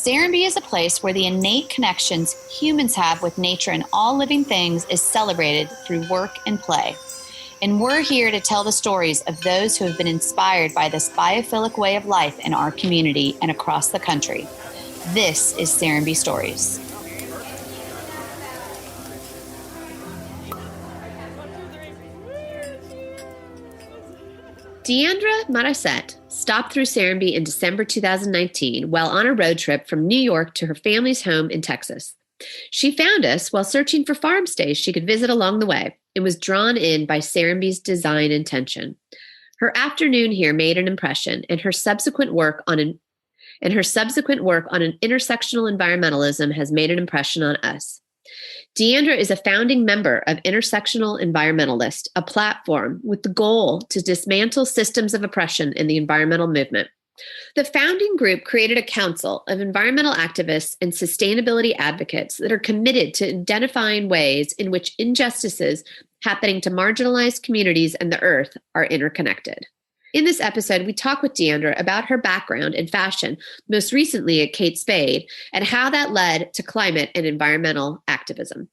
Serenbe is a place where the innate connections humans have with nature and all living things is celebrated through work and play. And we're here to tell the stories of those who have been inspired by this biophilic way of life in our community and across the country. This is Serenbe Stories. Diandra Marizet stopped through Serenbe in December 2019 while on a road trip from New York to her family's home in Texas. She found us while searching for farm stays she could visit along the way and was drawn in by Serenbe's design intention. Her afternoon here made an impression, and her subsequent work on an intersectional environmentalism has made an impression on us. Diandra is a founding member of Intersectional Environmentalist, a platform with the goal to dismantle systems of oppression in the environmental movement. The founding group created a council of environmental activists and sustainability advocates that are committed to identifying ways in which injustices happening to marginalized communities and the earth are interconnected. In this episode, we talk with Diandra about her background in fashion, most recently at Kate Spade, and how that led to climate and environmental activism.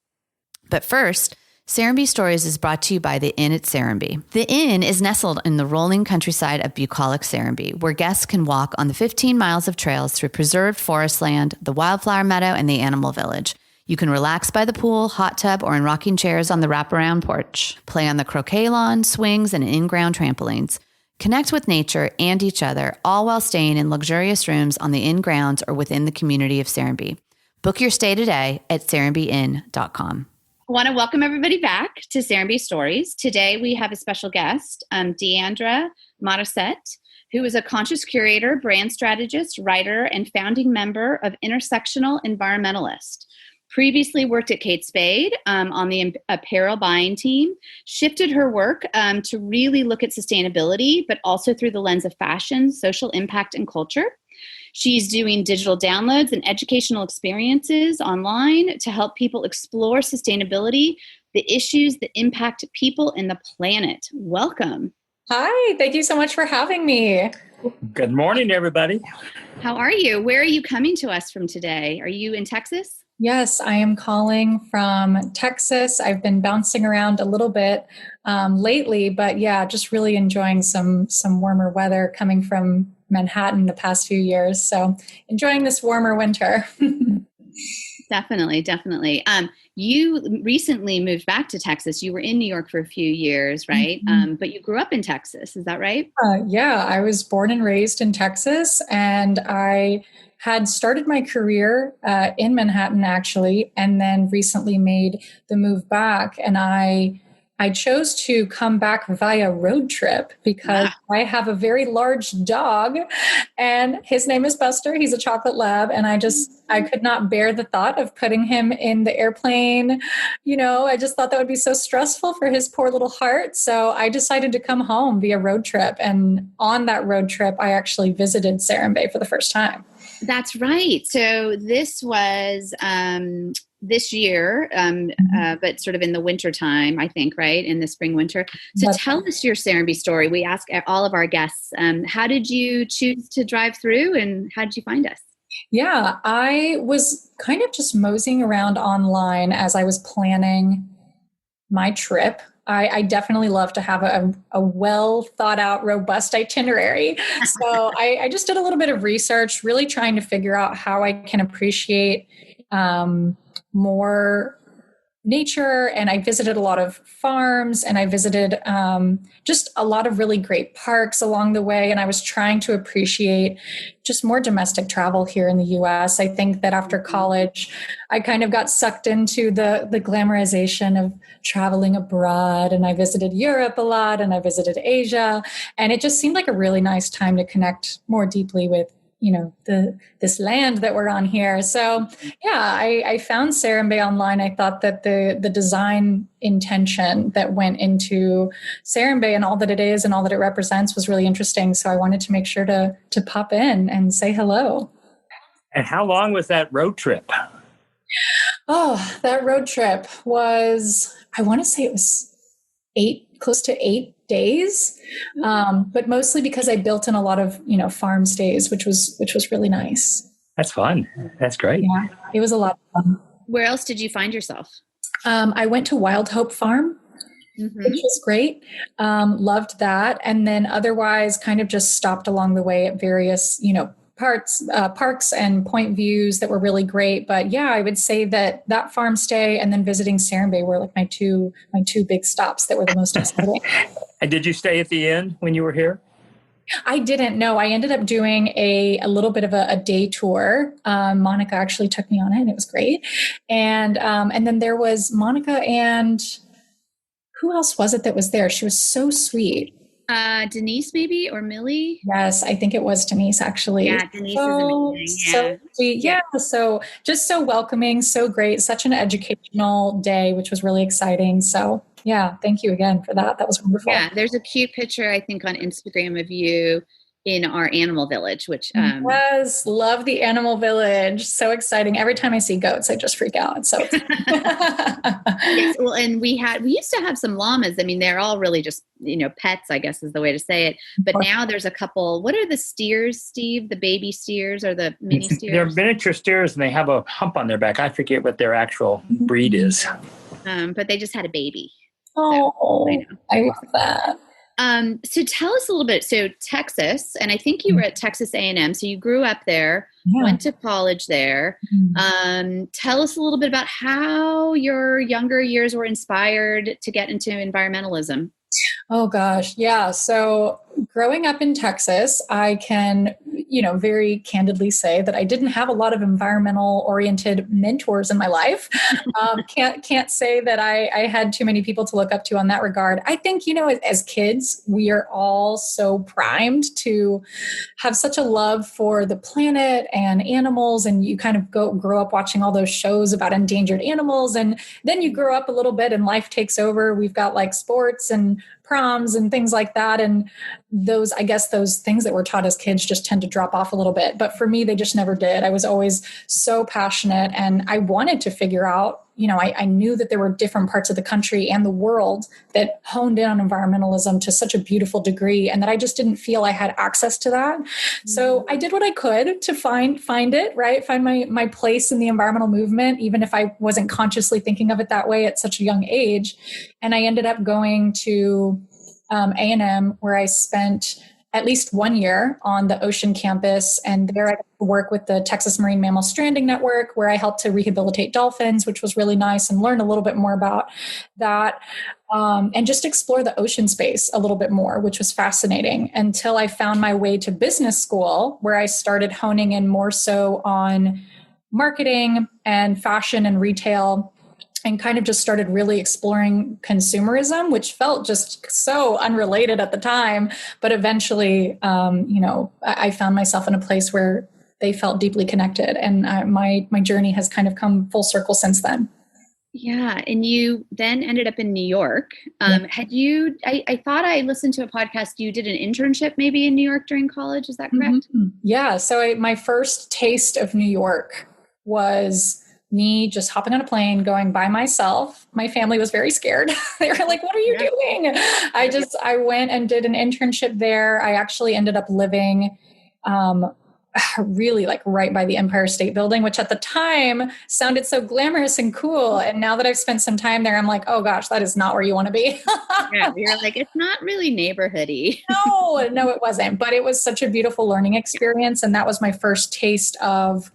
But first, Serenbe Stories is brought to you by the Inn at Serenbe. The Inn is nestled in the rolling countryside of bucolic Serenbe, where guests can walk on the 15 miles of trails through preserved forest land, the wildflower meadow, and the animal village. You can relax by the pool, hot tub, or in rocking chairs on the wraparound porch. Play on the croquet lawn, swings, and in-ground trampolines. Connect with nature and each other, all while staying in luxurious rooms on the Inn grounds or within the community of Serenbe. Book your stay today at serenbeinn.com. I want to welcome everybody back to Serenbe Stories. Today we have a special guest, Diandra Marizet, who is a conscious curator, brand strategist, writer, and founding member of Intersectional Environmentalist. Previously worked at Kate Spade on the apparel buying team, shifted her work to really look at sustainability, but also through the lens of fashion, social impact, and culture. She's doing digital downloads and educational experiences online to help people explore sustainability, the issues that impact people and the planet. Welcome. Hi, thank you so much for having me. Good morning, everybody. How are you? Where are you coming to us from today? Are you in Texas? Yes, I am calling from Texas. I've been bouncing around a little bit lately, but yeah, just really enjoying some warmer weather coming from Manhattan the past few years. So enjoying this warmer winter. Definitely. You recently moved back to Texas. You were in New York for a few years, right? Mm-hmm. But you grew up in Texas. Is that right? Yeah, I was born and raised in Texas, and I had started my career in Manhattan, actually, and then recently made the move back. And I chose to come back via road trip because I have a very large dog, and his name is Buster. He's a chocolate lab. And I could not bear the thought of putting him in the airplane. I just thought that would be so stressful for his poor little heart. So I decided to come home via road trip. And on that road trip, I actually visited Serenbe for the first time. That's right. So this was this year, but sort of in the winter time, I think, right? In the spring, winter. So tell us your Serenbe story. We ask all of our guests, how did you choose to drive through and how did you find us? Yeah, I was kind of just moseying around online as I was planning my trip. I definitely love to have a well thought out, robust itinerary. So I just did a little bit of research, really trying to figure out how I can appreciate more nature. And I visited a lot of farms, and I visited just a lot of really great parks along the way. And I was trying to appreciate just more domestic travel here in the US. I think that after college, I kind of got sucked into the glamorization of traveling abroad. And I visited Europe a lot, and I visited Asia. And it just seemed like a really nice time to connect more deeply with this land that we're on here. So yeah, I found Serenbe online. I thought that the design intention that went into Serenbe and all that it is and all that it represents was really interesting. So I wanted to make sure to pop in and say hello. And how long was that road trip? Oh, that road trip was, I want to say it was close to 8 days, but mostly because I built in a lot of farm stays, which was really nice. That's fun. That's great. Yeah, it was a lot of fun. Where else did you find yourself? I went to Wild Hope Farm, which was great. Loved that. And then otherwise kind of just stopped along the way at various, parks and point views that were really great. But yeah, I would say that farm stay and then visiting Serenbe were like my two big stops that were the most exciting. And did you stay at the inn when you were here? I didn't know. I ended up doing a little bit of a day tour. Monica actually took me on it, and it was great. And then there was Monica, and who else was it that was there? She was so sweet. Denise, maybe, or Millie? Yes, I think it was Denise, actually. Yeah, Denise is amazing. Yeah. So sweet. Yeah. So just so welcoming, so great. Such an educational day, which was really exciting. So yeah, thank you again for that. That was wonderful. Yeah, there's a cute picture, I think, on Instagram of you in our animal village, which yes, love the animal village. So exciting. Every time I see goats, I just freak out. So yes, well, and we used to have some llamas. I mean, they're all really just, pets, I guess is the way to say it. But now there's a couple. What are the steers, Steve? The baby steers or the mini steers? They're miniature steers, and they have a hump on their back. I forget what their actual breed is. But they just had a baby. Oh, I love that. So tell us a little bit. So Texas, and I think you were at Texas A&M. So you grew up there, went to college there. Tell us a little bit about how your younger years were inspired to get into environmentalism. Oh gosh. Yeah. So growing up in Texas, I can, very candidly say that I didn't have a lot of environmental oriented mentors in my life. Can't say that I had too many people to look up to on that regard. I think, as kids, we are all so primed to have such a love for the planet and animals. And you kind of grow up watching all those shows about endangered animals. And then you grow up a little bit and life takes over. We've got like sports and proms and things like that. And those things that we're taught as kids just tend to drop off a little bit. But for me, they just never did. I was always so passionate and I wanted to figure out, I knew that there were different parts of the country and the world that honed in on environmentalism to such a beautiful degree and that I just didn't feel I had access to that. So I did what I could to find it, right? Find my place in the environmental movement, even if I wasn't consciously thinking of it that way at such a young age. And I ended up going to A&M, where I spent at least 1 year on the ocean campus. And there I got to work with the Texas Marine Mammal Stranding Network, where I helped to rehabilitate dolphins, which was really nice, and learn a little bit more about that. And just explore the ocean space a little bit more, which was fascinating, until I found my way to business school, where I started honing in more so on marketing and fashion and retail, and kind of just started really exploring consumerism, which felt just so unrelated at the time. But eventually, I found myself in a place where they felt deeply connected. And my journey has kind of come full circle since then. Yeah. And you then ended up in New York. Had you, I thought I listened to a podcast, you did an internship maybe in New York during college. Is that correct? Mm-hmm. Yeah. So my first taste of New York was me just hopping on a plane, going by myself. My family was very scared. They were like, what are you doing? I went and did an internship there. I actually ended up living really like right by the Empire State Building, which at the time sounded so glamorous and cool. And now that I've spent some time there, I'm like, oh gosh, that is not where you want to be. Yeah, you're like, it's not really neighborhoody. No, it wasn't. But it was such a beautiful learning experience. And that was my first taste of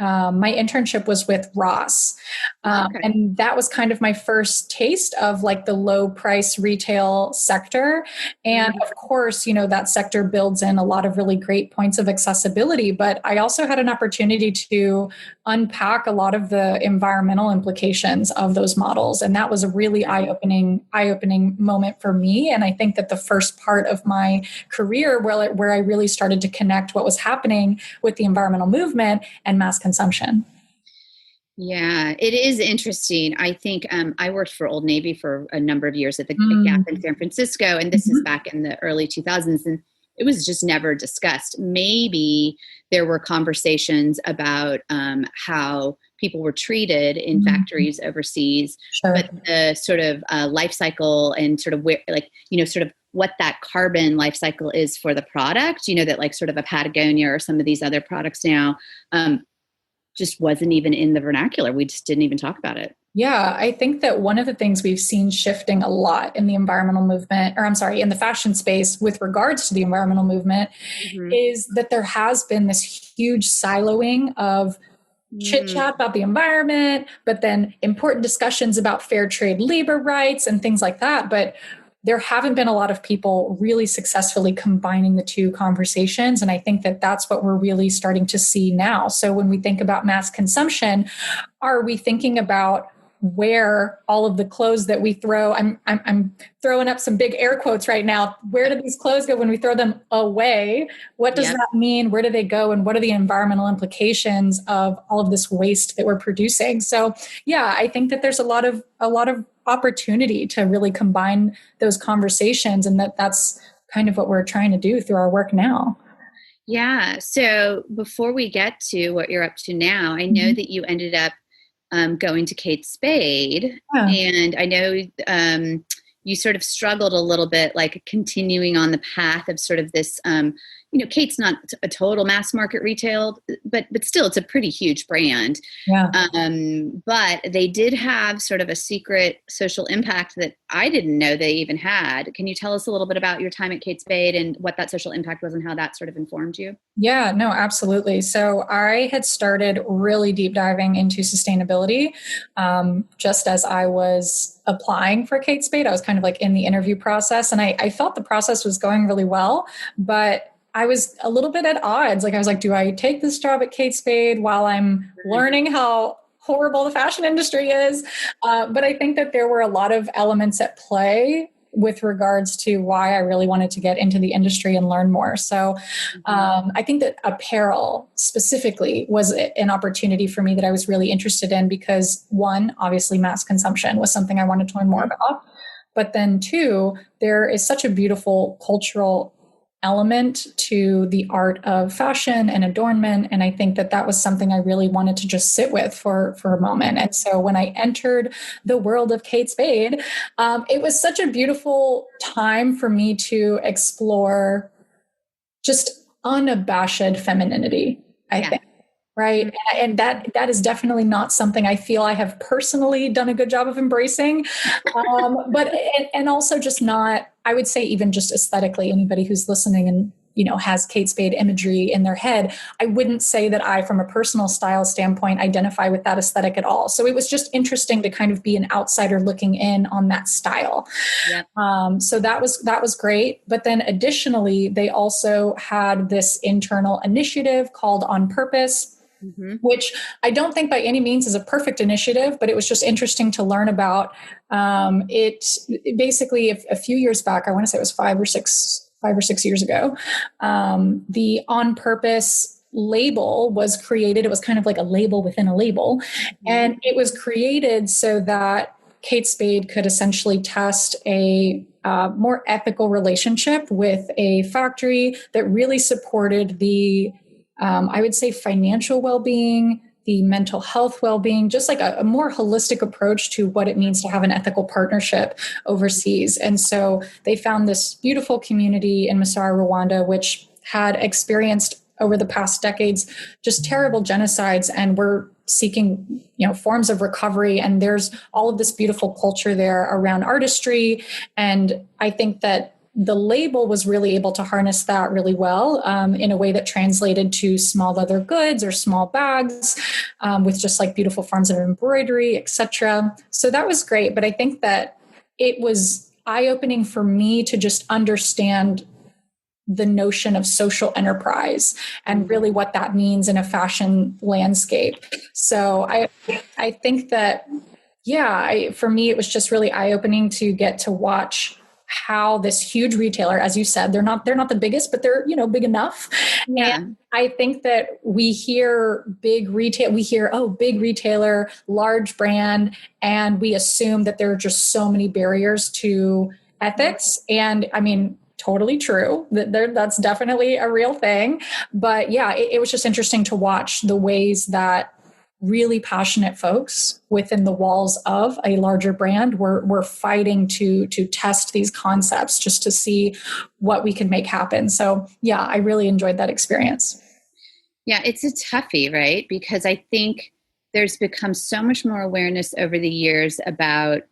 my internship was with Ross. And that was kind of my first taste of like the low price retail sector. And of course, that sector builds in a lot of really great points of accessibility, but I also had an opportunity to unpack a lot of the environmental implications of those models. And that was a really eye-opening moment for me. And I think that the first part of my career where I really started to connect what was happening with the environmental movement and mass consumption. Yeah, it is interesting. I think I worked for Old Navy for a number of years at the Gap in San Francisco, and this is back in the early 2000s, and it was just never discussed. Maybe there were conversations about how people were treated in factories overseas, but the sort of life cycle and sort of where, like, sort of what that carbon life cycle is for the product, that like sort of a Patagonia or some of these other products now, just wasn't even in the vernacular. We just didn't even talk about it. Yeah, I think that one of the things we've seen shifting a lot in the environmental movement, in the fashion space with regards to the environmental movement, is that there has been this huge siloing of chit chat about the environment, but then important discussions about fair trade labor rights and things like that. But there haven't been a lot of people really successfully combining the two conversations. And I think that that's what we're really starting to see now. So when we think about mass consumption, are we thinking about where all of the clothes that we throw, I'm throwing up some big air quotes right now. Where do these clothes go when we throw them away? What does that mean? Where do they go? And what are the environmental implications of all of this waste that we're producing? So yeah, I think that there's a lot of opportunity to really combine those conversations, and that's kind of what we're trying to do through our work now. Yeah. So before we get to what you're up to now, I know that you ended up going to Kate Spade, and I know you sort of struggled a little bit, like continuing on the path of sort of this, Kate's not a total mass market retail, but still it's a pretty huge brand. Yeah. But they did have sort of a secret social impact that I didn't know they even had. Can you tell us a little bit about your time at Kate Spade and what that social impact was and how that sort of informed you? Yeah, no, absolutely. So I had started really deep diving into sustainability just as I was applying for Kate Spade. I was kind of like in the interview process, and I felt the process was going really well, but I was a little bit at odds. Like I was like, do I take this job at Kate Spade while I'm learning how horrible the fashion industry is? But I think that there were a lot of elements at play with regards to why I really wanted to get into the industry and learn more. So I think that apparel specifically was an opportunity for me that I was really interested in because one, obviously mass consumption was something I wanted to learn more about. But then two, there is such a beautiful cultural element to the art of fashion and adornment. And I think that that was something I really wanted to just sit with for a moment. And so when I entered the world of Kate Spade, it was such a beautiful time for me to explore just unabashed femininity, I think. Right. And that is definitely not something I feel I have personally done a good job of embracing. But also just not, I would say even just aesthetically, anybody who's listening and, has Kate Spade imagery in their head, I wouldn't say that I, from a personal style standpoint, identify with that aesthetic at all. So it was just interesting to kind of be an outsider looking in on that style. Yep. So that was great. But then additionally, they also had this internal initiative called On Purpose, which I don't think by any means is a perfect initiative, but it was just interesting to learn about. It basically, a few years back, I want to say it was 5 or 6 years ago, the On Purpose label was created. It was kind of like a label within a label. And it was created so that Kate Spade could essentially test a more ethical relationship with a factory that really supported the I would say financial well-being, the mental health well-being, just like a more holistic approach to what it means to have an ethical partnership overseas. And so they found this beautiful community in Masara, Rwanda, which had experienced over the past decades just terrible genocides, and were seeking forms of recovery. And there's all of this beautiful culture there around artistry. And I think that the label was really able to harness that really well in a way that translated to small leather goods or small bags with just like beautiful forms of embroidery, etc. So that was great. But I think that it was eye-opening for me to just understand the notion of social enterprise and really what that means in a fashion landscape. So I think that, for me, it was just really eye-opening to get to watch how this huge retailer, as you said, they're not the biggest, but they're, big enough. Yeah. And I think that we hear big retailer, large brand, and we assume that there are just so many barriers to ethics. And I mean, totally true. That's definitely a real thing. But yeah, it was just interesting to watch the ways that really passionate folks within the walls of a larger brand were fighting to test these concepts just to see what we could make happen. So yeah, I really enjoyed that experience. Yeah, it's a toughie, right? Because I think there's become so much more awareness over the years about,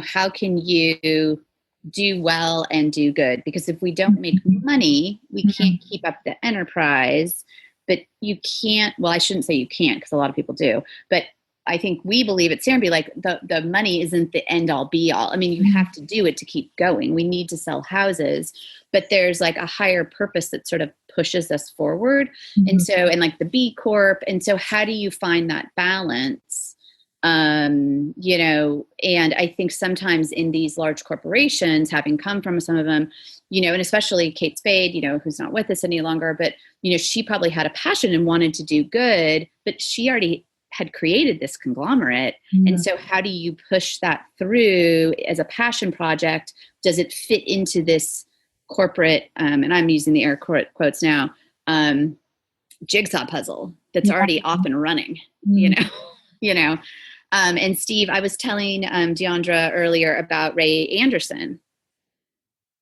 how can you do well and do good? Because if we don't make money, we can't keep up the enterprise. But you can't, well, I shouldn't say you can't, because a lot of people do. But I think we believe at Serenbe, like the money isn't the end all be all. I mean, you have to do it to keep going. We need to sell houses, but there's like a higher purpose that sort of pushes us forward. And so, and like the B Corp. And so how do you find that balance? And I think sometimes in these large corporations, having come from some of them, and especially Kate Spade, who's not with us any longer, but, she probably had a passion and wanted to do good, but she already had created this conglomerate. And so how do you push that through as a passion project? Does it fit into this corporate, and I'm using the air quotes now, jigsaw puzzle that's already off and running, and Steve, I was telling Diandra earlier about Ray Anderson.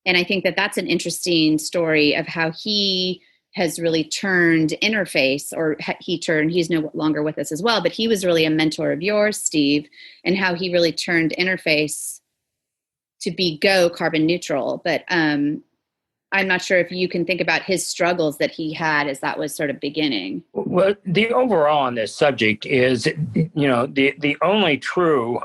And I think that that's an interesting story of how he has really turned interface, or he's no longer with us as well, but he was really a mentor of yours, Steve, and how he really turned interface to be carbon neutral. But I'm not sure if you can think about his struggles that he had as that was sort of beginning. Well, the overall on this subject is, the only true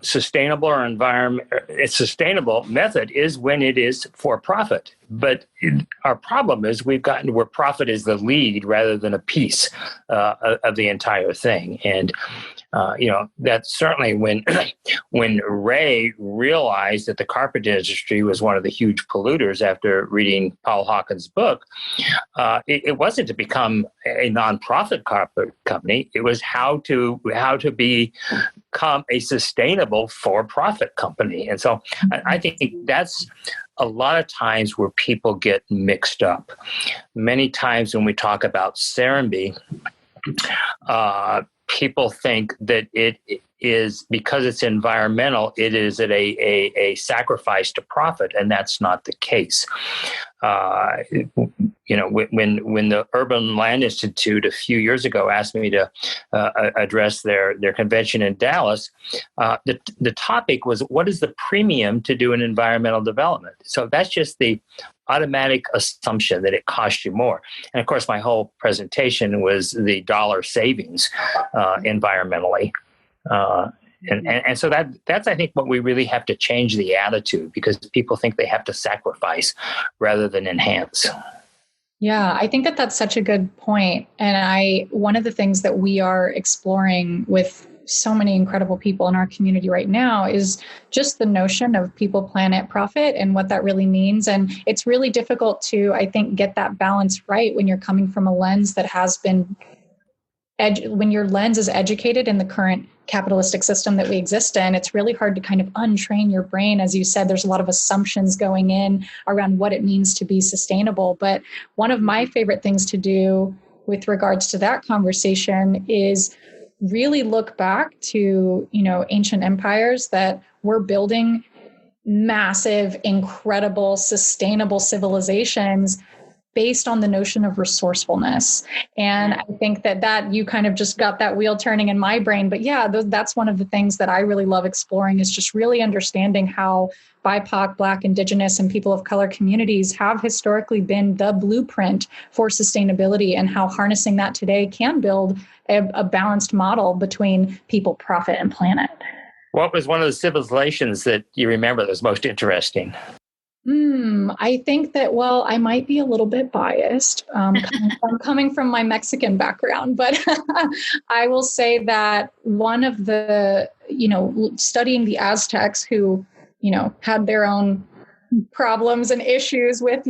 sustainable or sustainable method is when it is for profit. But our problem is we've gotten to where profit is the lead rather than a piece of the entire thing. And that's certainly when Ray realized that the carpet industry was one of the huge polluters after reading Paul Hawkins' book, it wasn't to become a nonprofit carpet company. It was how to become a sustainable for-profit company. And so I think that's a lot of times where people get mixed up. Many times when we talk about Serenbe, people think that it is, because it's environmental, it is a sacrifice to profit, and that's not the case. When the Urban Land Institute a few years ago asked me to address their convention in Dallas, the topic was, what is the premium to do an environmental development? So that's just the automatic assumption that it costs you more. And of course, my whole presentation was the dollar savings environmentally. And so that's, I think, what we really have to change the attitude, because people think they have to sacrifice rather than enhance. Yeah, I think that that's such a good point. And one of the things that we are exploring with so many incredible people in our community right now is just the notion of people, planet, profit, and what that really means. And it's really difficult to, I think, get that balance right when you're coming from a lens that has been when your lens is educated in the current capitalistic system that we exist in. It's really hard to kind of untrain your brain. As you said, there's a lot of assumptions going in around what it means to be sustainable. But one of my favorite things to do with regards to that conversation is really look back to, ancient empires that were building massive, incredible, sustainable civilizations based on the notion of resourcefulness. And I think that you kind of just got that wheel turning in my brain. But yeah, that's one of the things that I really love exploring, is just really understanding how BIPOC, Black, Indigenous, and people of color communities have historically been the blueprint for sustainability, and how harnessing that today can build a balanced model between people, profit, and planet. What was one of the civilizations that you remember that was most interesting? I think that, I might be a little bit biased coming from my Mexican background, but I will say that one of the, studying the Aztecs, who, had their own problems and issues with,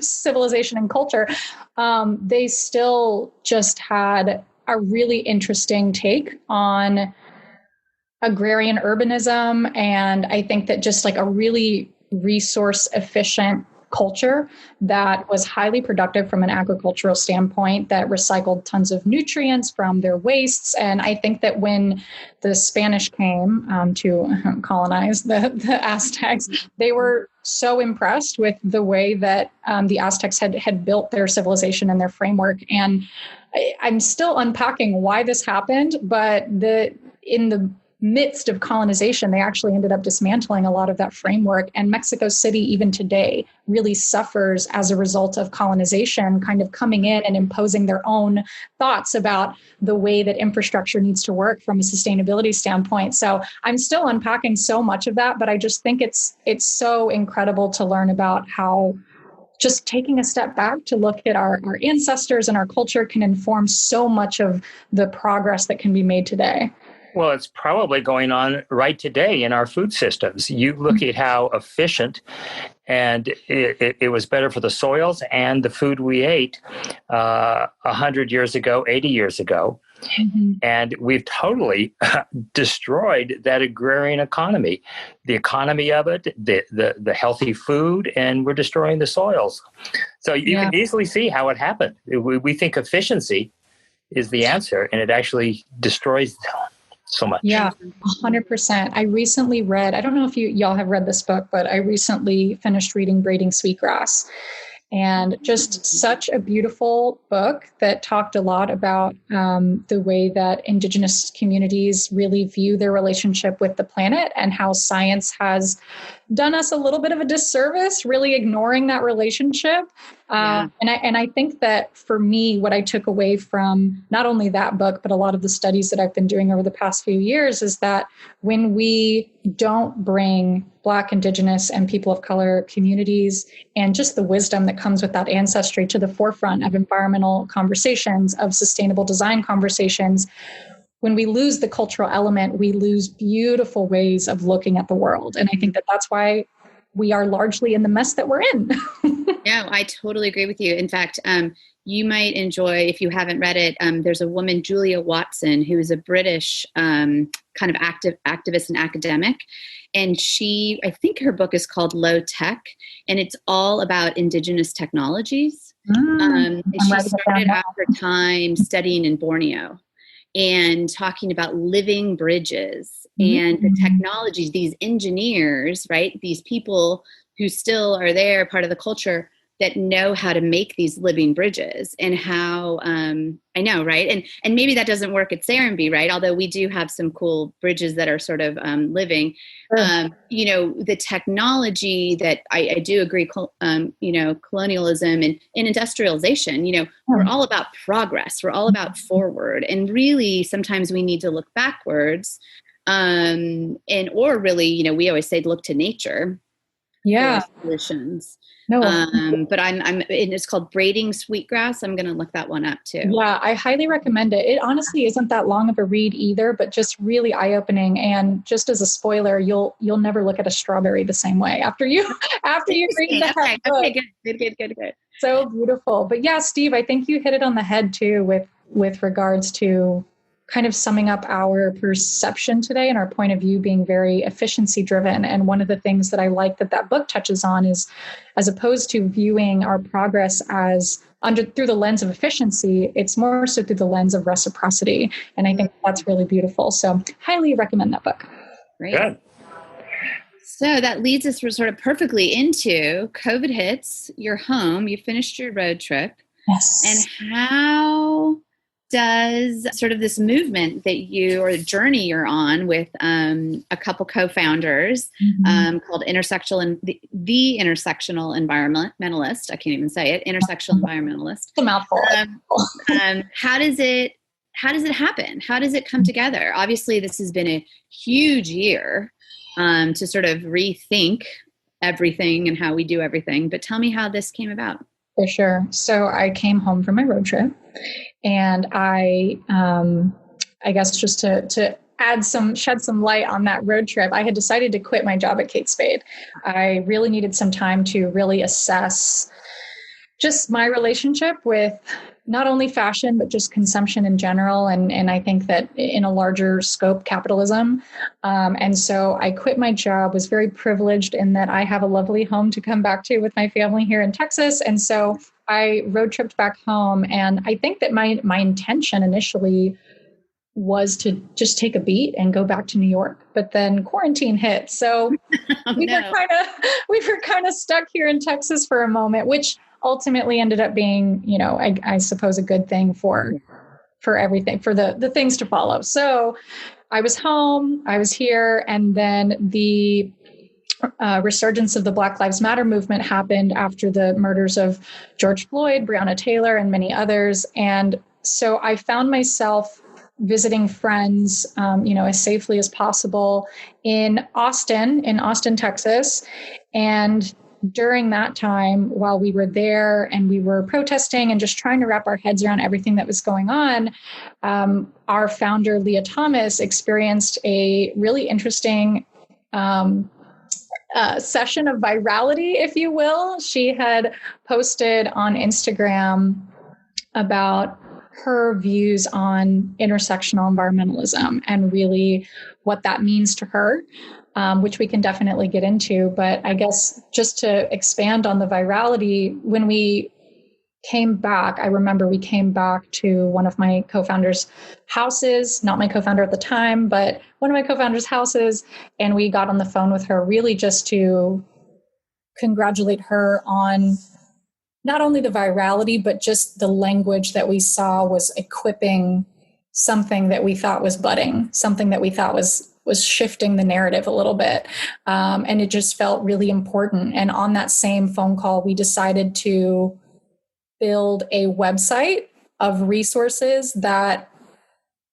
civilization and culture, they still just had a really interesting take on agrarian urbanism. And I think that just like a really resource efficient culture that was highly productive from an agricultural standpoint, that recycled tons of nutrients from their wastes. And I think that when the Spanish came to colonize the Aztecs, they were so impressed with the way that the Aztecs had built their civilization and their framework. And I'm still unpacking why this happened, but in the midst of colonization, they actually ended up dismantling a lot of that framework. And Mexico City, even today, really suffers as a result of colonization kind of coming in and imposing their own thoughts about the way that infrastructure needs to work from a sustainability standpoint. So I'm still unpacking so much of that, but I just think it's so incredible to learn about how just taking a step back to look at our ancestors and our culture can inform so much of the progress that can be made today. Well, it's probably going on right today in our food systems. You look at how efficient, and it was better for the soils and the food we ate 100 years ago, 80 years ago. Mm-hmm. And we've totally destroyed that agrarian economy, the economy of it, the healthy food, and we're destroying the soils. So you can easily see how it happened. We think efficiency is the answer, and it actually destroys so much. Yeah, 100%. I recently read, I don't know if y'all have read this book, but I recently finished reading Braiding Sweetgrass. And just such a beautiful book that talked a lot about the way that Indigenous communities really view their relationship with the planet, and how science has done us a little bit of a disservice, really ignoring that relationship. And I think that for me, what I took away from not only that book, but a lot of the studies that I've been doing over the past few years, is that when we don't bring Black, Indigenous, and people of color communities and just the wisdom that comes with that ancestry to the forefront of environmental conversations, of sustainable design conversations, when we lose the cultural element, we lose beautiful ways of looking at the world. And I think that that's why we are largely in the mess that we're in. Yeah, I totally agree with you. In fact, you might enjoy, if you haven't read it, there's a woman, Julia Watson, who is a British kind of activist and academic. And I think her book is called Low Tech, and it's all about Indigenous technologies. And she started out her time studying in Borneo and talking about living bridges and the technologies, these engineers, right? These people who still are there, part of the culture, that know how to make these living bridges, and how, I know, right? And maybe that doesn't work at Serenbe, right? Although we do have some cool bridges that are sort of living. The technology that I do agree, colonialism and industrialization, we're all about progress. We're all about forward. And really, sometimes we need to look backwards. Or really, we always say, look to nature. For solutions. No. But and it's called Braiding Sweetgrass. I'm going to look that one up too. Yeah, I highly recommend it. It honestly isn't that long of a read either, but just really eye-opening. And just as a spoiler, you'll never look at a strawberry the same way after you read that book. Okay, good. So beautiful. But yeah, Steve, I think you hit it on the head too with regards to kind of summing up our perception today and our point of view being very efficiency driven. And one of the things that I like that book touches on is, as opposed to viewing our progress as through the lens of efficiency, it's more so through the lens of reciprocity. And I think that's really beautiful. So highly recommend that book. Great. Good. So that leads us sort of perfectly into COVID hits, you're home, you finished your road trip. Yes. And how does sort of this movement that or the journey you're on with a couple co-founders called Intersectional the Intersectional Environmentalist, I can't even say it, Intersectional Environmentalist. It's a mouthful. How does it happen? How does it come together? Obviously, this has been a huge year to sort of rethink everything and how we do everything. But tell me how this came about. For sure. So I came home from my road trip, and I guess just to shed some light on that road trip, I had decided to quit my job at Kate Spade. I really needed some time to really assess just my relationship with not only fashion, but just consumption in general. And I think that in a larger scope, capitalism. And so I quit my job, was very privileged in that I have a lovely home to come back to with my family here in Texas. And so I road tripped back home. And I think that my intention initially was to just take a beat and go back to New York, but then quarantine hit. So we were kind of stuck here in Texas for a moment, which ultimately ended up being, I suppose a good thing for everything, for the things to follow. So I was home, I was here, and then the resurgence of the Black Lives Matter movement happened after the murders of George Floyd, Breonna Taylor, and many others. And so I found myself visiting friends, as safely as possible in Austin, Texas. And during that time, while we were there and we were protesting and just trying to wrap our heads around everything that was going on, our founder, Leah Thomas, experienced a really interesting session of virality, if you will. She had posted on Instagram about her views on intersectional environmentalism and really what that means to her, which we can definitely get into. But I guess just to expand on the virality, when we came back, I remember we came back to one of my co-founders' houses, not my co-founder at the time, but one of my co-founders' houses. And we got on the phone with her really just to congratulate her on not only the virality, but just the language that we saw was equipping something that we thought was budding, something that we thought was shifting the narrative a little bit. And it just felt really important. And on that same phone call, we decided to build a website of resources that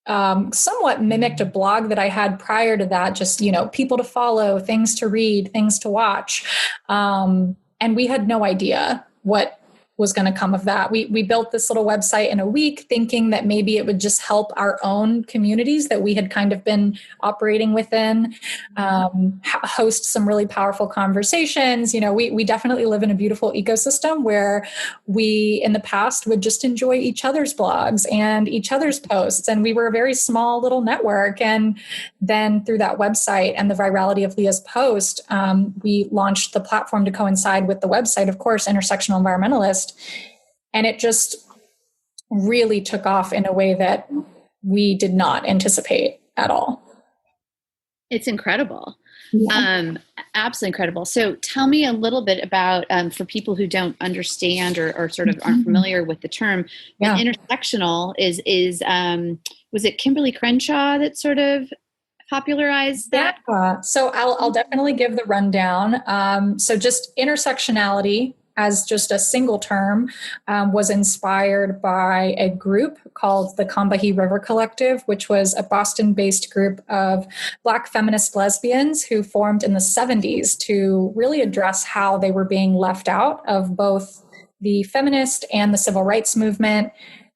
somewhat mimicked a blog that I had prior to that, just, people to follow, things to read, things to watch. And we had no idea what was going to come of that. We built this little website in a week, thinking that maybe it would just help our own communities that we had kind of been operating within, host some really powerful conversations. We definitely live in a beautiful ecosystem where we, in the past, would just enjoy each other's blogs and each other's posts. And we were a very small little network. And then through that website and the virality of Leah's post, we launched the platform to coincide with the website, of course, Intersectional Environmentalist. And it just really took off in a way that we did not anticipate at all. It's incredible. Yeah. Absolutely incredible. So tell me a little bit about, for people who don't understand or sort of aren't familiar with the term, intersectional is was it Kimberly Crenshaw that sort of popularized that? Yeah. So I'll definitely give the rundown. So just intersectionality as just a single term, was inspired by a group called the Combahee River Collective, which was a Boston-based group of Black feminist lesbians who formed in the 70s to really address how they were being left out of both the feminist and the civil rights movement.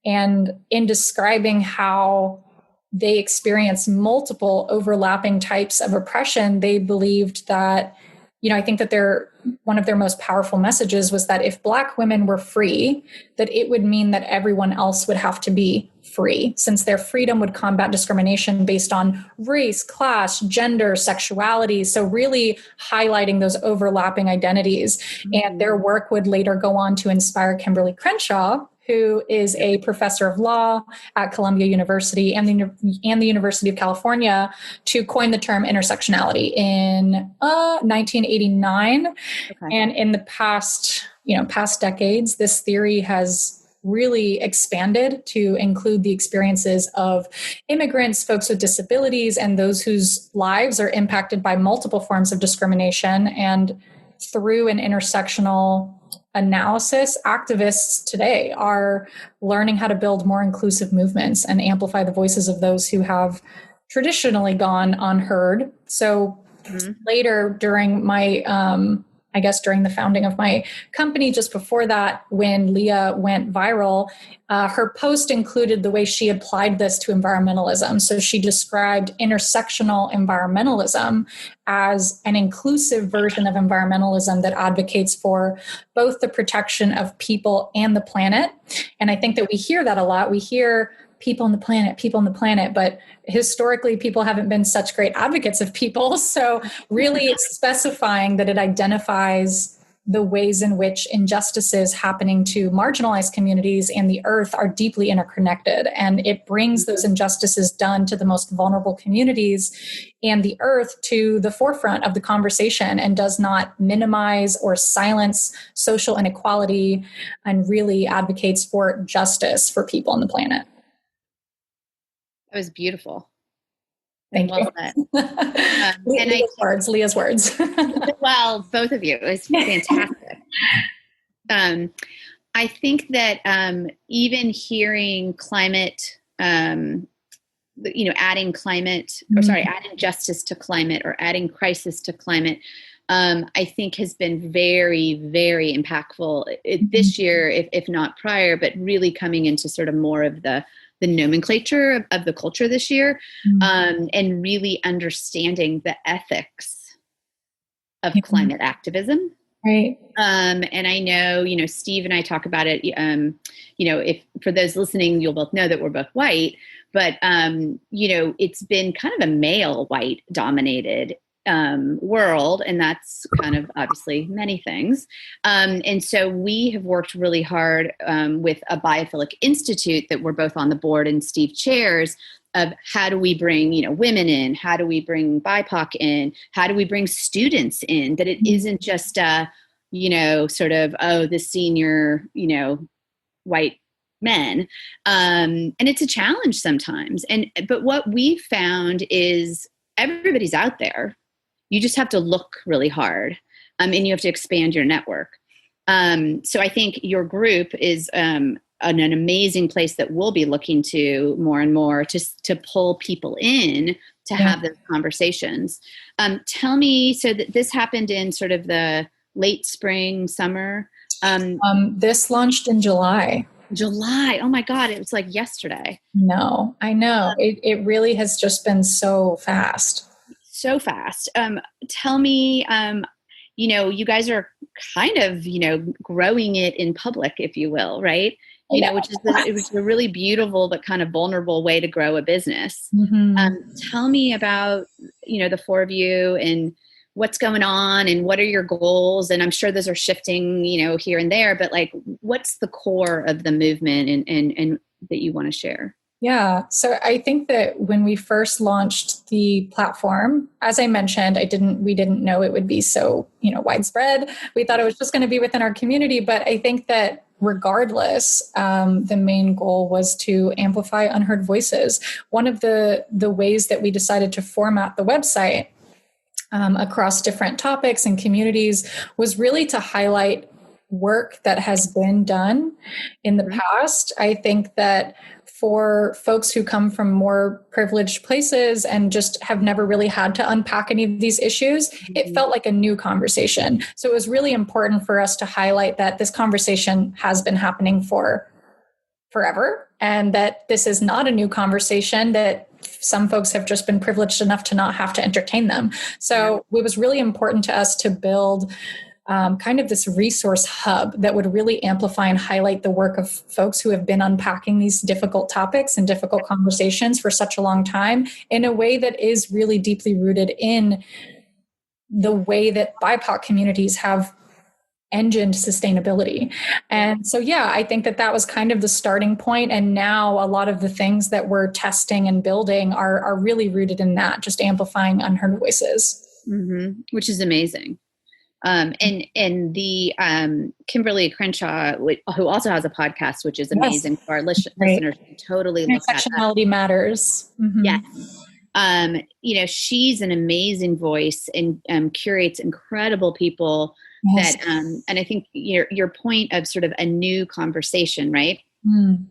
And in describing how they experienced multiple overlapping types of oppression, they believed that, I think that one of their most powerful messages was that if Black women were free, that it would mean that everyone else would have to be free, since their freedom would combat discrimination based on race, class, gender, sexuality. So really highlighting those overlapping identities. Mm-hmm. And their work would later go on to inspire Kimberly Crenshaw, who is a professor of law at Columbia University and the University of California, to coin the term intersectionality in 1989. Okay. And in the past decades, this theory has really expanded to include the experiences of immigrants, folks with disabilities, and those whose lives are impacted by multiple forms of discrimination. And through an intersectional analysis, activists today are learning how to build more inclusive movements and amplify the voices of those who have traditionally gone unheard. So later during my I guess during the founding of my company, just before that, when Leah went viral, her post included the way she applied this to environmentalism. So she described intersectional environmentalism as an inclusive version of environmentalism that advocates for both the protection of people and the planet. And I think that we hear that a lot. We hear people on the planet, but historically people haven't been such great advocates of people. So really it's specifying that it identifies the ways in which injustices happening to marginalized communities and the earth are deeply interconnected. And it brings those injustices done to the most vulnerable communities and the earth to the forefront of the conversation and does not minimize or silence social inequality and really advocates for justice for people on the planet. That was beautiful. Thank you. Leah's words. Well, both of you. It was fantastic. I think that even hearing climate, adding climate, adding justice to climate or adding crisis to climate, I think has been very, very impactful this year, if not prior, but really coming into sort of more of the nomenclature of the culture this year, and really understanding the ethics of climate activism. Right. And I know, Steve and I talk about it, if for those listening, you'll both know that we're both white, but, it's been kind of a male white dominated world, and that's kind of obviously many things. And so we have worked really hard with a biophilic institute that we're both on the board and Steve chairs of how do we bring, women in, how do we bring BIPOC in, how do we bring students in, that it isn't just the senior, white men. And it's a challenge sometimes. But what we found is everybody's out there. You just have to look really hard, and you have to expand your network. So I think your group is an amazing place that we'll be looking to more and more to pull people in to have those conversations. Tell me, so that this happened in sort of the late spring, summer. This launched in July. July. Oh my God. It was like yesterday. No, I know. It really has just been so fast. So fast. Tell me, you guys are kind of, growing it in public, if you will, right? Which is a really beautiful but kind of vulnerable way to grow a business. Tell me about, the four of you and what's going on and what are your goals? And I'm sure those are shifting, here and there, but like, what's the core of the movement and that you want to share? Yeah. So I think that when we first launched the platform, as I mentioned, we didn't know it would be so, widespread. We thought it was just going to be within our community. But I think that regardless, the main goal was to amplify unheard voices. One of the ways that we decided to format the website across different topics and communities was really to highlight work that has been done in the past. I think that for folks who come from more privileged places and just have never really had to unpack any of these issues, it felt like a new conversation. So it was really important for us to highlight that this conversation has been happening for forever, and that this is not a new conversation, that some folks have just been privileged enough to not have to entertain them. So it was really important to us to build kind of this resource hub that would really amplify and highlight the work of folks who have been unpacking these difficult topics and difficult conversations for such a long time in a way that is really deeply rooted in the way that BIPOC communities have engined sustainability. And so, I think that was kind of the starting point. And now a lot of the things that we're testing and building are really rooted in that, just amplifying unheard voices. Which is amazing. And the Kimberly Crenshaw, who also has a podcast, which is amazing for our listeners to totally look at. Intersectionality matters. Yes. She's an amazing voice and curates incredible people that, and I think your point of sort of a new conversation, right?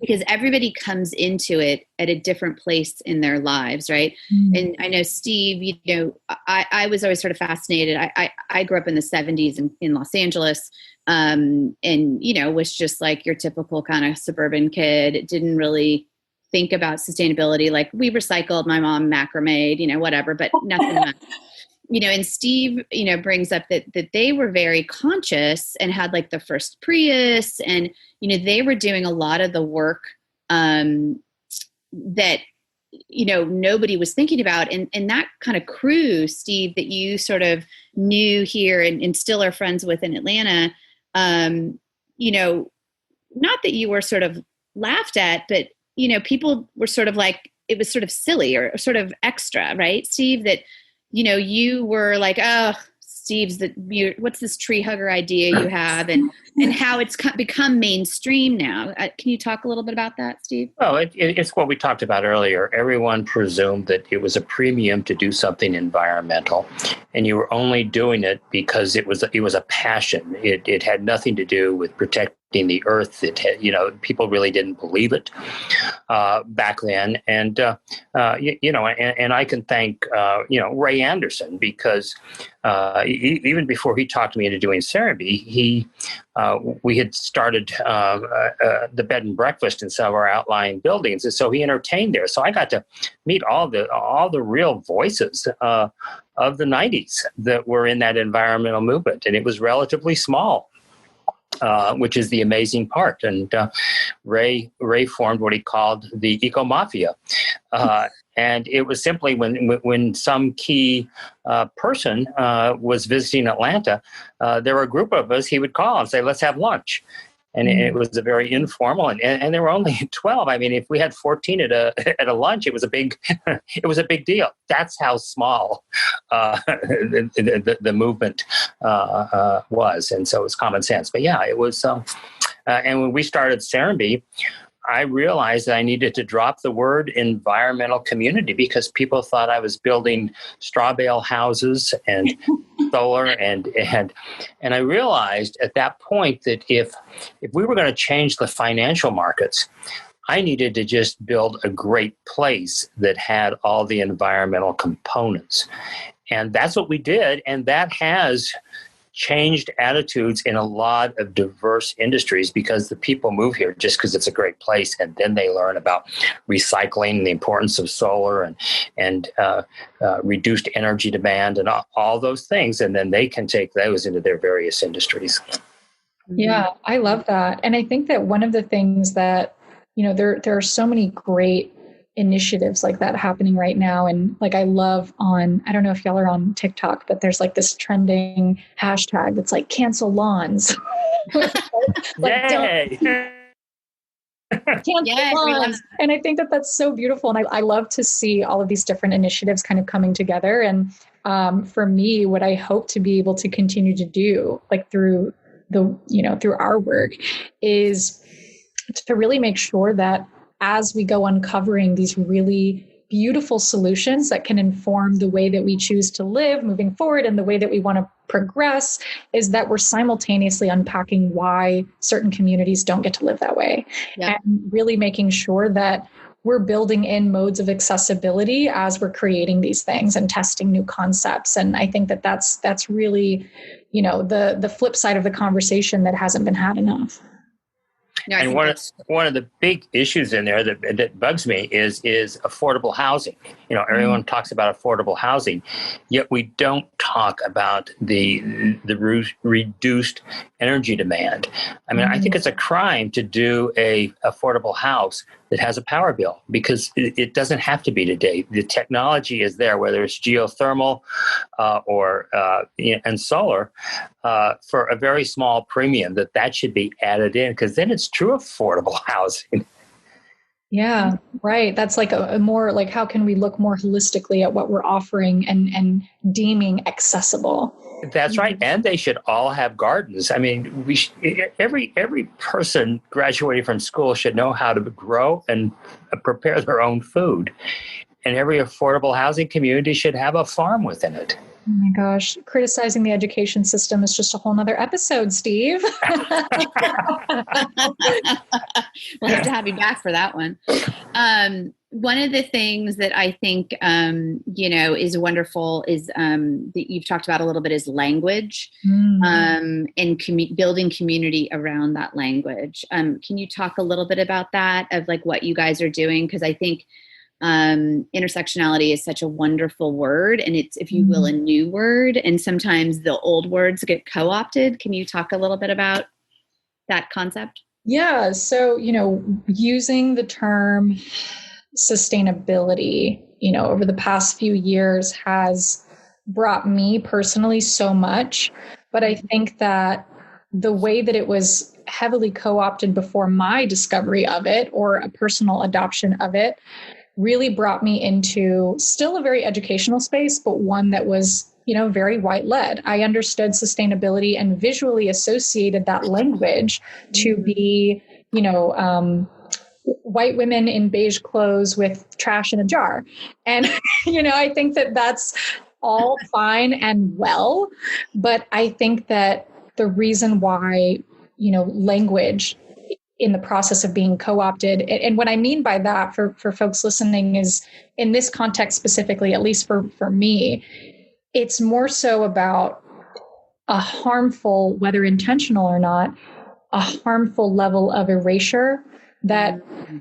because everybody comes into it at a different place in their lives, right? And I know, Steve, I was always sort of fascinated. I grew up in the 70s in Los Angeles, and, was just like your typical kind of suburban kid. Didn't really think about sustainability. Like, we recycled, my mom macrameed, whatever, but nothing much. And Steve, brings up that they were very conscious and had like the first Prius, and, they were doing a lot of the work that, nobody was thinking about. And that kind of crew, Steve, that you sort of knew here and still are friends with in Atlanta, not that you were sort of laughed at, but, people were sort of like, it was sort of silly or sort of extra, right, Steve, that, you were like, oh, Steve's what's this tree hugger idea you have, and how it's become mainstream now. Can you talk a little bit about that, Steve? Well, it's what we talked about earlier. Everyone presumed that it was a premium to do something environmental, and you were only doing it because it was a passion. It had nothing to do with protecting the earth. It had, people really didn't believe it back then, and I can thank Ray Anderson, because even before he talked me into doing Serenbe, we had started the bed and breakfast in some of our outlying buildings, and so he entertained there. So I got to meet all the real voices of the 90s that were in that environmental movement, and it was relatively small. Which is the amazing part. And Ray formed what he called the Eco Mafia. And it was simply when some key person was visiting Atlanta, there were a group of us he would call and say, let's have lunch. And it was a very informal, and there were only 12. I mean, if we had 14 at a lunch, it was a big deal. That's how small the movement was, and so it was common sense. But yeah, it was. And when we started Serenbe, I realized that I needed to drop the word environmental community, because people thought I was building straw bale houses and solar, and I realized at that point that if we were going to change the financial markets, I needed to just build a great place that had all the environmental components. And that's what we did, and that has changed attitudes in a lot of diverse industries, because the people move here just because it's a great place, and then they learn about recycling and the importance of solar and reduced energy demand and all those things, and then they can take those into their various industries. Yeah, I love that. And I think that one of the things that, there are so many great initiatives like that happening right now. And like, I love I don't know if y'all are on TikTok, but there's like this trending hashtag that's like cancel lawns. Yay! Cancel lawns. And I think that that's so beautiful. And I love to see all of these different initiatives kind of coming together. And for me, what I hope to be able to continue to do, like through through our work, is to really make sure that as we go uncovering these really beautiful solutions that can inform the way that we choose to live moving forward and the way that we want to progress, is that we're simultaneously unpacking why certain communities don't get to live that way. Yep. And really making sure that we're building in modes of accessibility as we're creating these things and testing new concepts. And I think that that's really, the flip side of the conversation that hasn't been had enough. No, and one of the big issues in there that bugs me is affordable housing. Everyone talks about affordable housing, yet we don't talk about the reduced energy demand. I mean, I think it's a crime to do a affordable house that has a power bill, because it doesn't have to be today. The technology is there, whether it's geothermal and solar, for a very small premium. That should be added in, because then it's true affordable housing. Yeah, right. That's like a more like, how can we look more holistically at what we're offering and deeming accessible? That's right. And they should all have gardens. I mean, every person graduating from school should know how to grow and prepare their own food. And every affordable housing community should have a farm within it. Oh my gosh, criticizing the education system is just a whole nother episode, Steve. We'll have to have you back for that one. One of the things that I think, is wonderful is that you've talked about a little bit is language, and building community around that language. Can you talk a little bit about that, of like what you guys are doing? Because I think intersectionality is such a wonderful word, and it's, if you will, a new word, and sometimes the old words get co-opted. Can you talk a little bit about that concept? Yeah. So, using the term sustainability, over the past few years has brought me personally so much, but I think that the way that it was heavily co-opted before my discovery of it, or a personal adoption of it, really brought me into still a very educational space, but one that was, very white-led. I understood sustainability and visually associated that language to be, white women in beige clothes with trash in a jar. And, I think that that's all fine and well, but I think that the reason why, language in the process of being co-opted. And what I mean by that for folks listening is, in this context specifically, at least for me, it's more so about a harmful, whether intentional or not, a harmful level of erasure that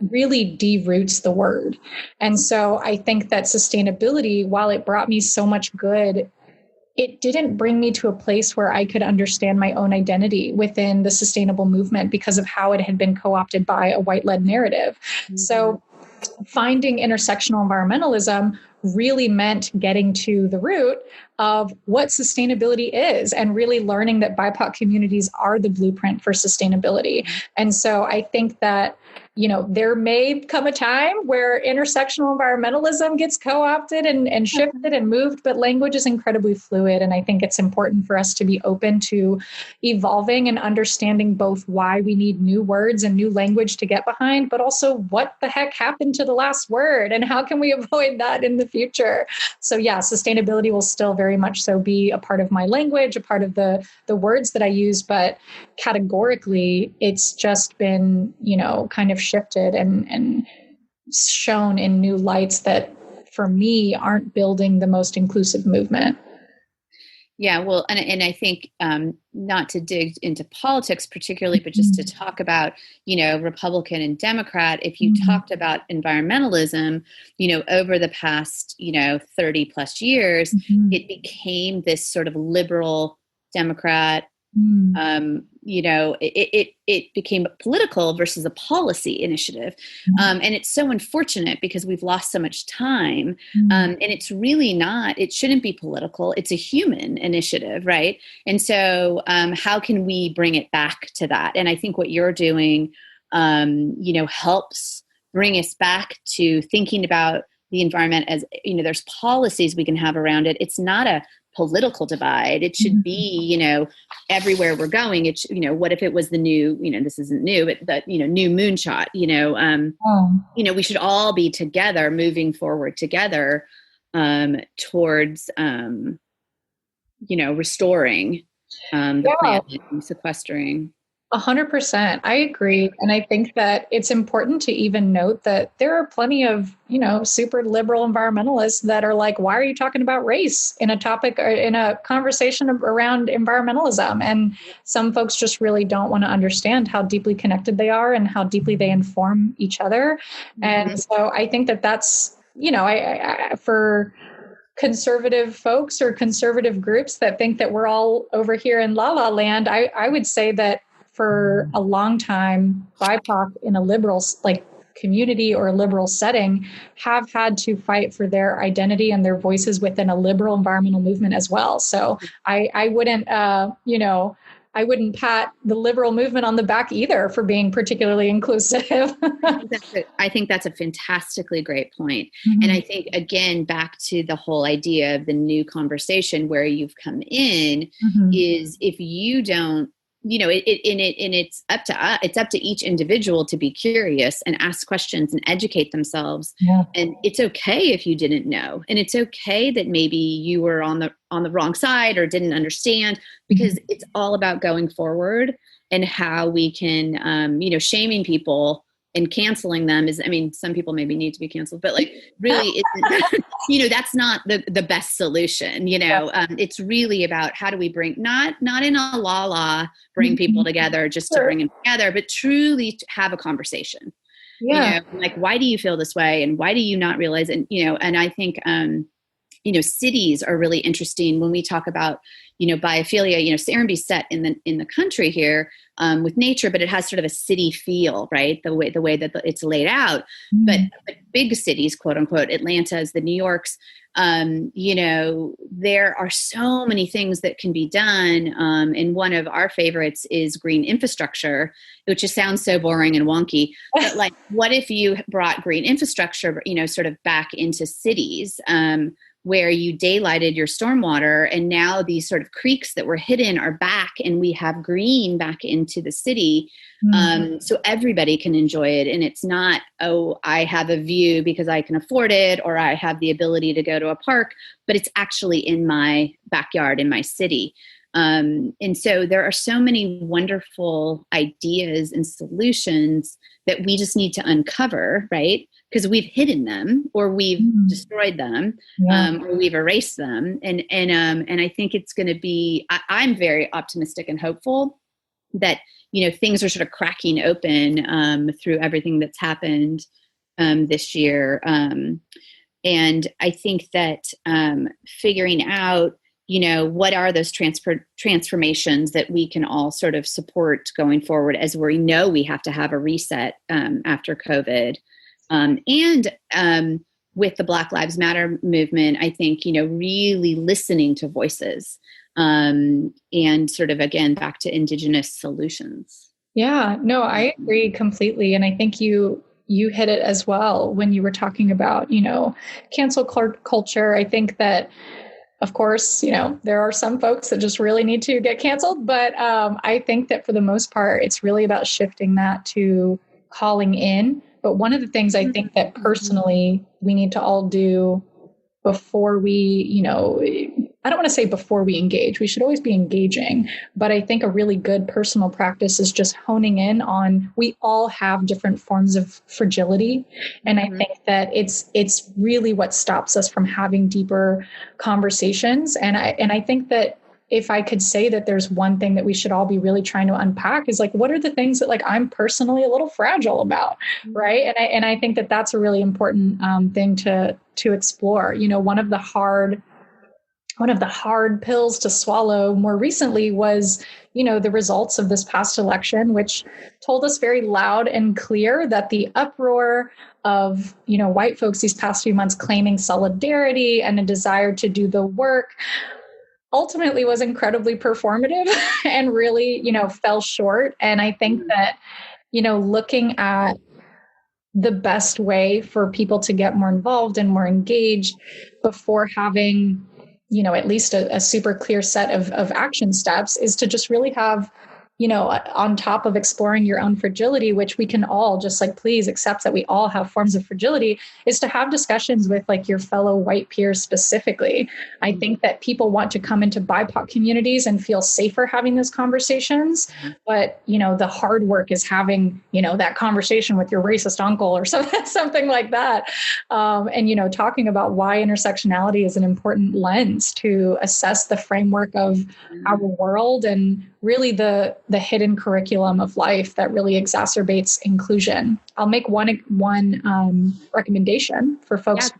really deroots the word. And so I think that sustainability, while it brought me so much good, it didn't bring me to a place where I could understand my own identity within the sustainable movement because of how it had been co-opted by a white-led narrative. So finding intersectional environmentalism really meant getting to the root of what sustainability is, and really learning that BIPOC communities are the blueprint for sustainability. And so I think that, there may come a time where intersectional environmentalism gets co-opted and shifted and moved, but language is incredibly fluid. And I think it's important for us to be open to evolving and understanding both why we need new words and new language to get behind, but also what the heck happened to the last word and how can we avoid that in the future? So yeah, sustainability will still very much so be a part of my language, a part of the words that I use, but categorically it's just been, kind of shifted and shown in new lights that for me aren't building the most inclusive movement. Yeah, well, and I think not to dig into politics particularly, but just to talk about, Republican and Democrat, if you talked about environmentalism, over the past, 30 plus years, it became this sort of liberal Democrat, it became political versus a policy initiative. And it's so unfortunate because we've lost so much time. And it's really not, it shouldn't be political. It's a human initiative, right? And so how can we bring it back to that? And I think what you're doing, helps bring us back to thinking about the environment as, there's policies we can have around it. It's not a political divide. It should be, everywhere we're going. It's, what if it was the new, this isn't new, but the, new moonshot, we should all be together, moving forward together, towards, restoring, the planet and sequestering. 100%. I agree. And I think that it's important to even note that there are plenty of, super liberal environmentalists that are like, why are you talking about race in a topic or in a conversation around environmentalism? And some folks just really don't want to understand how deeply connected they are and how deeply they inform each other. And so I think that that's, I for conservative folks or conservative groups that think that we're all over here in la la land, I would say that for a long time, BIPOC in a liberal community or a liberal setting have had to fight for their identity and their voices within a liberal environmental movement as well. So I wouldn't, I wouldn't pat the liberal movement on the back either for being particularly inclusive. I think that's a fantastically great point. And I think, again, back to the whole idea of the new conversation where you've come in is if you don't it's up to each individual to be curious and ask questions and educate themselves. Yeah. And it's okay if you didn't know, and it's okay that maybe you were on the wrong side or didn't understand, because it's all about going forward and how we can, shaming people and canceling them is, some people maybe need to be canceled, but like really, that's not the best solution. It's really about how do we bring, not in a bring people together just to bring them together, but truly to have a conversation. Yeah. Like, why do you feel this way? And why do you not realize? And, and I think, cities are really interesting when we talk about, biophilia. Serenbe's set in the country here with nature, but it has sort of a city feel, right? The way that it's laid out. But big cities, quote unquote, Atlanta's, the New York's, there are so many things that can be done. And one of our favorites is green infrastructure, which just sounds so boring and wonky. But like, what if you brought green infrastructure, sort of back into cities? Where you daylighted your stormwater, and now these sort of creeks that were hidden are back, and we have green back into the city. So everybody can enjoy it. And it's not, oh, I have a view because I can afford it, or I have the ability to go to a park, but it's actually in my backyard, in my city. And so there are so many wonderful ideas and solutions that we just need to uncover, right? Because we've hidden them, or we've destroyed them, or we've erased them. And I think it's going to be, I'm very optimistic and hopeful that, things are sort of cracking open through everything that's happened this year. And I think that figuring out, what are those transformations that we can all sort of support going forward, as we know we have to have a reset after COVID. And with the Black Lives Matter movement, I think, really listening to voices and sort of, again, back to Indigenous solutions. Yeah, no, I agree completely. And I think you hit it as well when you were talking about, cancel culture. I think that, of course, there are some folks that just really need to get canceled. But I think that for the most part, it's really about shifting that to calling in. But one of the things I think that personally we need to all do before we, I don't want to say before we engage, we should always be engaging, but I think a really good personal practice is just honing in on, we all have different forms of fragility. And I think that it's really what stops us from having deeper conversations. And I think that if I could say that there's one thing that we should all be really trying to unpack is like, what are the things that like I'm personally a little fragile about, right? And I think that that's a really important thing to explore. One of the hard pills to swallow more recently was, the results of this past election, which told us very loud and clear that the uproar of, white folks these past few months claiming solidarity and a desire to do the work ultimately was incredibly performative and really, fell short. And I think that, looking at the best way for people to get more involved and more engaged before having, at least a super clear set of action steps is to just really have, on top of exploring your own fragility, which we can all just like, please accept that we all have forms of fragility, is to have discussions with like your fellow white peers specifically. I think that people want to come into BIPOC communities and feel safer having those conversations. But, the hard work is having, that conversation with your racist uncle or something like that. And, talking about why intersectionality is an important lens to assess the framework of our world and really the hidden curriculum of life that really exacerbates inclusion. I'll make one recommendation for folks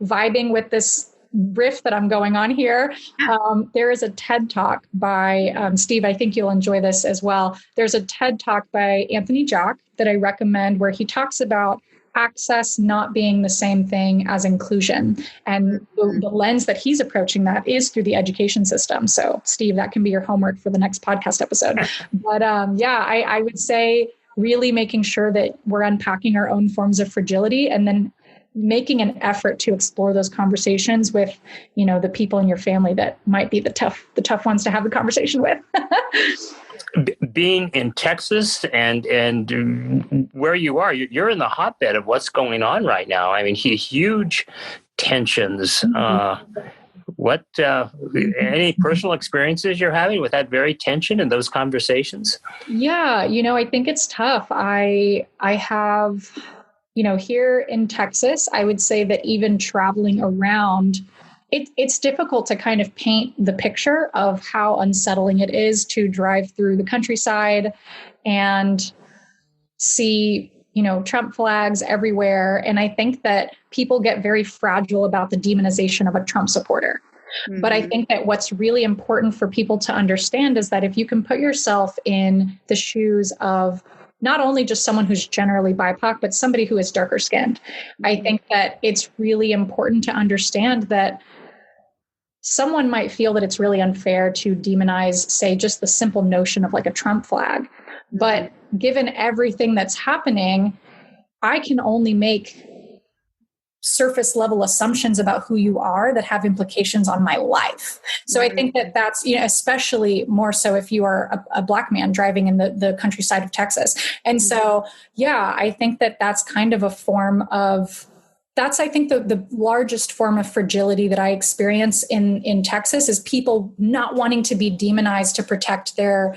vibing with this riff that I'm going on here. There is a TED Talk by Steve. I think you'll enjoy this as well. There's a TED Talk by Anthony Jock that I recommend where he talks about access not being the same thing as inclusion. And the lens that he's approaching that is through the education system. So, Steve, that can be your homework for the next podcast episode. But I would say really making sure that we're unpacking our own forms of fragility and then making an effort to explore those conversations with, the people in your family that might be the tough ones to have the conversation with. being in Texas and where you are, you're in the hotbed of what's going on right now. I mean, huge tensions. What any personal experiences you're having with that very tension in those conversations? Yeah, I think it's tough. I have, here in Texas, I would say that even traveling around, it's difficult to kind of paint the picture of how unsettling it is to drive through the countryside and see, Trump flags everywhere. And I think that people get very fragile about the demonization of a Trump supporter. Mm-hmm. But I think that what's really important for people to understand is that if you can put yourself in the shoes of not only just someone who's generally BIPOC, but somebody who is darker skinned, mm-hmm. I think that it's really important to understand that someone might feel that it's really unfair to demonize, say, just the simple notion of like a Trump flag. Mm-hmm. But given everything that's happening, I can only make surface level assumptions about who you are that have implications on my life. So I think that that's, especially more so if you are a Black man driving in the countryside of Texas. And so, yeah, I think that that's kind of a form of, that's, I think, the largest form of fragility that I experience in Texas is people not wanting to be demonized to protect their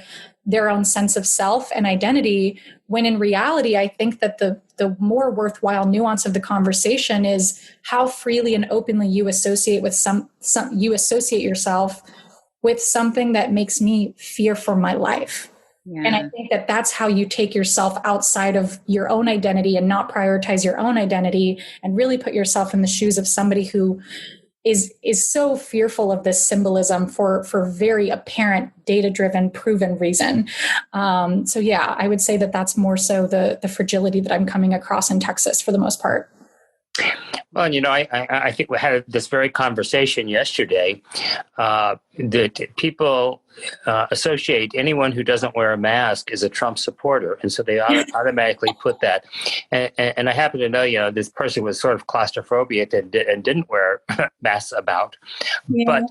own sense of self and identity, when in reality, I think that the more worthwhile nuance of the conversation is how freely and openly you associate with you associate yourself with something that makes me fear for my life. Yeah. And I think that that's how you take yourself outside of your own identity and not prioritize your own identity and really put yourself in the shoes of somebody who is so fearful of this symbolism for very apparent, data-driven, proven reason. So yeah, I would say that that's more so the fragility that I'm coming across in Texas for the most part. Well, I think we had this very conversation yesterday that people associate anyone who doesn't wear a mask as a Trump supporter. And so they automatically put that. And I happen to know, this person was sort of claustrophobic and didn't wear masks about. Yeah. But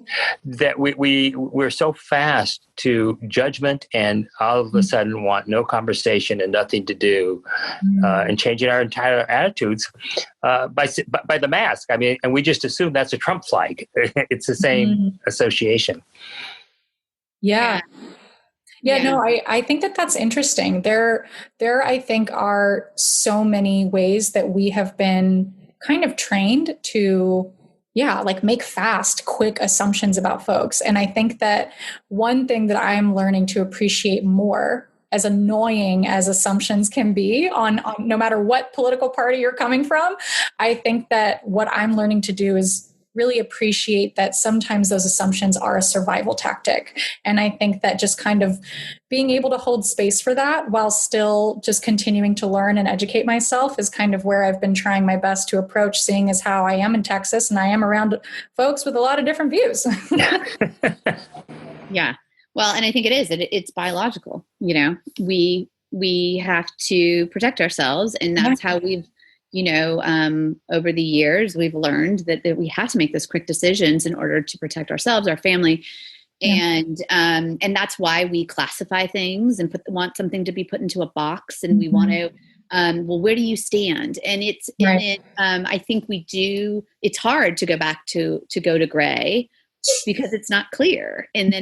that we're so fast to judgment and all of a sudden want no conversation and nothing to do and changing our entire attitudes by the mask. I mean, and we just assume that's a Trump flag. It's the same association. Yeah. No, I think that that's interesting. There, I think, are so many ways that we have been kind of trained to, make fast, quick assumptions about folks. And I think that one thing that I'm learning to appreciate more, as annoying as assumptions can be on no matter what political party you're coming from, I think that what I'm learning to do is really appreciate that sometimes those assumptions are a survival tactic. And I think that just kind of being able to hold space for that while still just continuing to learn and educate myself is kind of where I've been trying my best to approach, seeing as how I am in Texas and I am around folks with a lot of different views. Yeah. Well, and I think it's biological. We have to protect ourselves, and that's how we've, over the years, we've learned that we have to make those quick decisions in order to protect ourselves, our family. And that's why we classify things and want something to be put into a box, and we want to, well, where do you stand? And it's right. In it. I think we do. It's hard to go back to go to gray because it's not clear, and then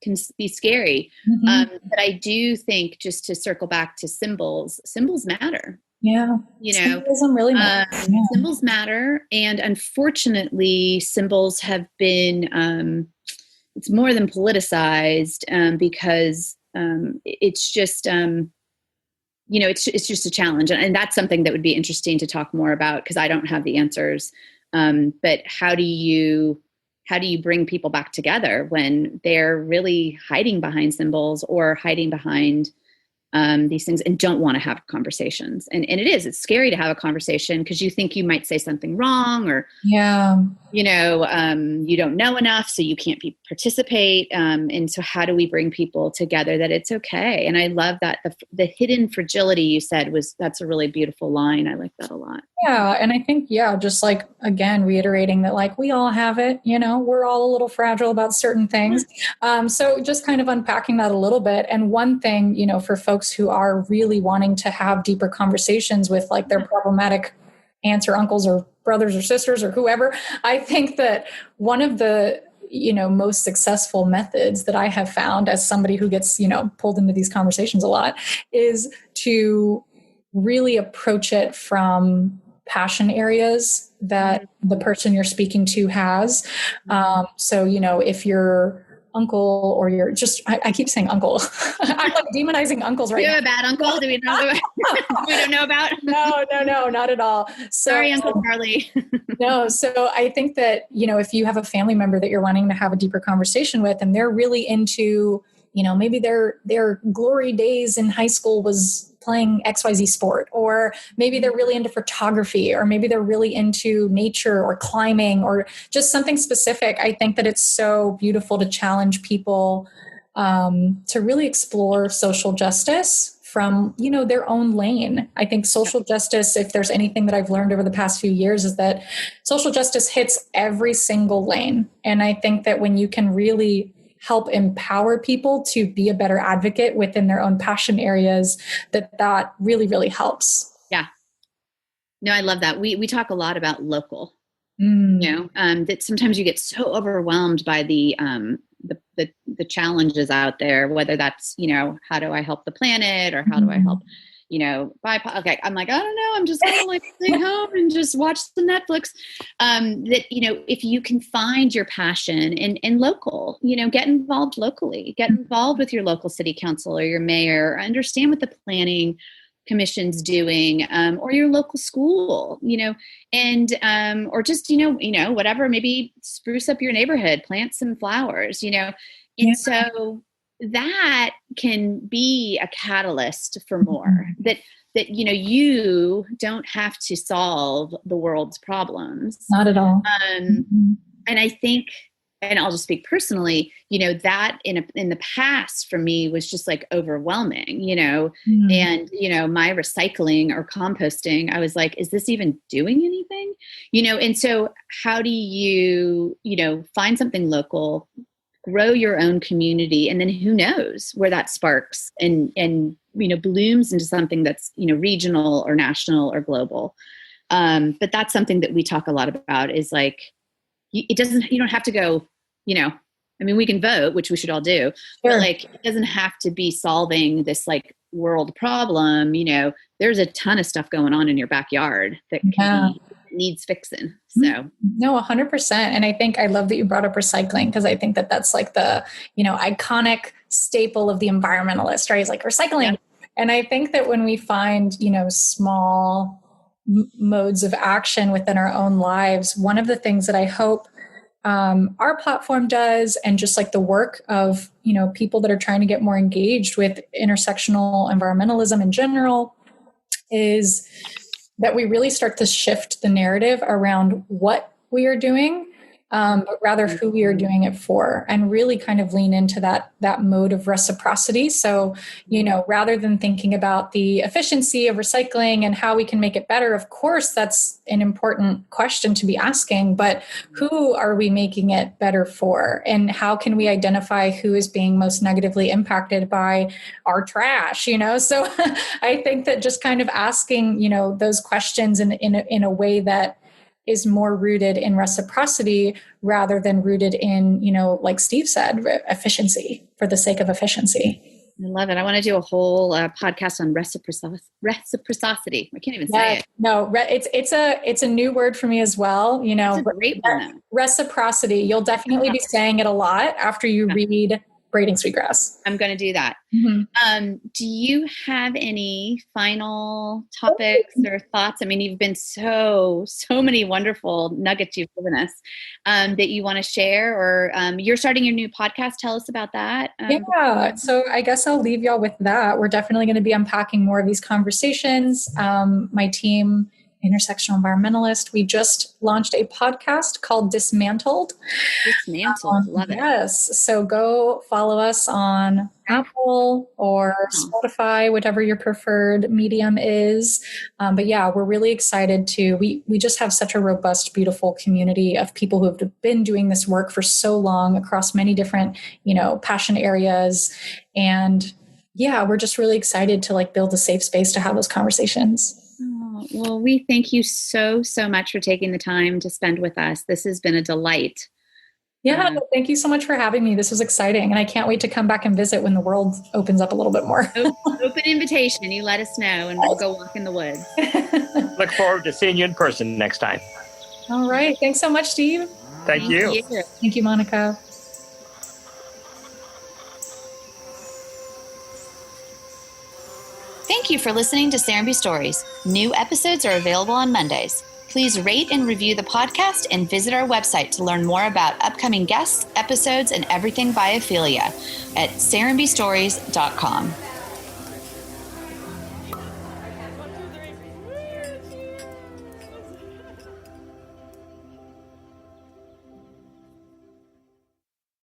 can be scary. But I do think, just to circle back to symbols matter. Yeah. Symbolism really matters. Symbols matter. And unfortunately, symbols have been, it's more than politicized because it's just, it's just a challenge. And that's something that would be interesting to talk more about, because I don't have the answers. But how do you bring people back together when they're really hiding behind symbols or hiding behind these things and don't want to have conversations. And it's scary to have a conversation because you think you might say something wrong or, you don't know enough, so you can't participate. And so how do we bring people together that it's okay? And I love that the hidden fragility you said that's a really beautiful line. I like that a lot. Yeah. And I think, just like, again, reiterating that like we all have it, we're all a little fragile about certain things. So just kind of unpacking that a little bit. And one thing, for folks who are really wanting to have deeper conversations with like their problematic aunts or uncles or brothers or sisters or whoever, I think that one of the most successful methods that I have found as somebody who gets, pulled into these conversations a lot is to really approach it from passion areas that the person you're speaking to has. So, if your uncle or your I keep saying uncle. I'm like demonizing uncles right now. You have a bad uncle? Do we know? We don't know about? No, not at all. So, sorry, Uncle Charlie. No. So I think that, if you have a family member that you're wanting to have a deeper conversation with, and they're really into, maybe their glory days in high school was playing XYZ sport, or maybe they're really into photography, or maybe they're really into nature or climbing or just something specific. I think that it's so beautiful to challenge people to really explore social justice from, their own lane. I think social justice, if there's anything that I've learned over the past few years, is that social justice hits every single lane. And I think that when you can really help empower people to be a better advocate within their own passion areas, that really, really helps. Yeah. No, I love that. We talk a lot about local, that sometimes you get so overwhelmed by the challenges out there, whether that's, how do I help the planet or how do I help, okay. I'm like, I don't know. I'm just going to like stay home and just watch the Netflix. That, if you can find your passion and local, get involved locally, get involved with your local city council or your mayor, understand what the planning commission's doing, or your local school, and, or just, whatever, maybe spruce up your neighborhood, plant some flowers, and so that can be a catalyst for more, that you don't have to solve the world's problems. Not at all. And I think, and I'll just speak personally, that in the past for me was just like overwhelming, and, my recycling or composting, I was like, is this even doing anything? And so how do you, find something local, grow your own community, and then who knows where that sparks and blooms into something that's, regional or national or global. But that's something that we talk a lot about is like, you don't have to go, we can vote, which we should all do, but like, it doesn't have to be solving this like world problem. There's a ton of stuff going on in your backyard that needs fixing. So no, 100%. And I think I love that you brought up recycling, because I think that that's like the, iconic staple of the environmentalist, right? It's like recycling. Yeah. And I think that when we find, small modes of action within our own lives, one of the things that I hope our platform does, and just like the work of, people that are trying to get more engaged with intersectional environmentalism in general, is that we really start to shift the narrative around what we are doing, but rather who we are doing it for, and really kind of lean into that mode of reciprocity. So, rather than thinking about the efficiency of recycling and how we can make it better, of course, that's an important question to be asking, but who are we making it better for? And how can we identify who is being most negatively impacted by our trash, So I think that just kind of asking, those questions in a way that is more rooted in reciprocity rather than rooted in, like Steve said, efficiency for the sake of efficiency. I love it. I want to do a whole podcast on reciprocity. I can't even say it. No, it's a new word for me as well. It's a great one. Reciprocity. You'll definitely be saying it a lot after you read braiding sweetgrass. I'm going to do that. Mm-hmm. Do you have any final topics or thoughts? I mean, you've been so many wonderful nuggets you've given us that you want to share, or you're starting your new podcast. Tell us about that. Yeah. So I guess I'll leave y'all with that. We're definitely going to be unpacking more of these conversations. My team, Intersectional Environmentalist, we just launched a podcast called Dismantled. Love it. Yes. So go follow us on Apple or Spotify, whatever your preferred medium is. But yeah, we're really excited we just have such a robust, beautiful community of people who have been doing this work for so long across many different, passion areas. And yeah, we're just really excited to build a safe space to have those conversations. Oh, well, we thank you so much for taking the time to spend with us. This has been a delight. Yeah, thank you so much for having me. This was exciting. And I can't wait to come back and visit when the world opens up a little bit more. Open invitation. You let us know and we'll go walk in the woods. Look forward to seeing you in person next time. All right. Thanks so much, Steve. Thank you. Thank you, Monica. Thank you for listening to Serenbe Stories. New episodes are available on Mondays. Please rate and review the podcast and visit our website to learn more about upcoming guests, episodes, and everything biophilia at serenbestories.com.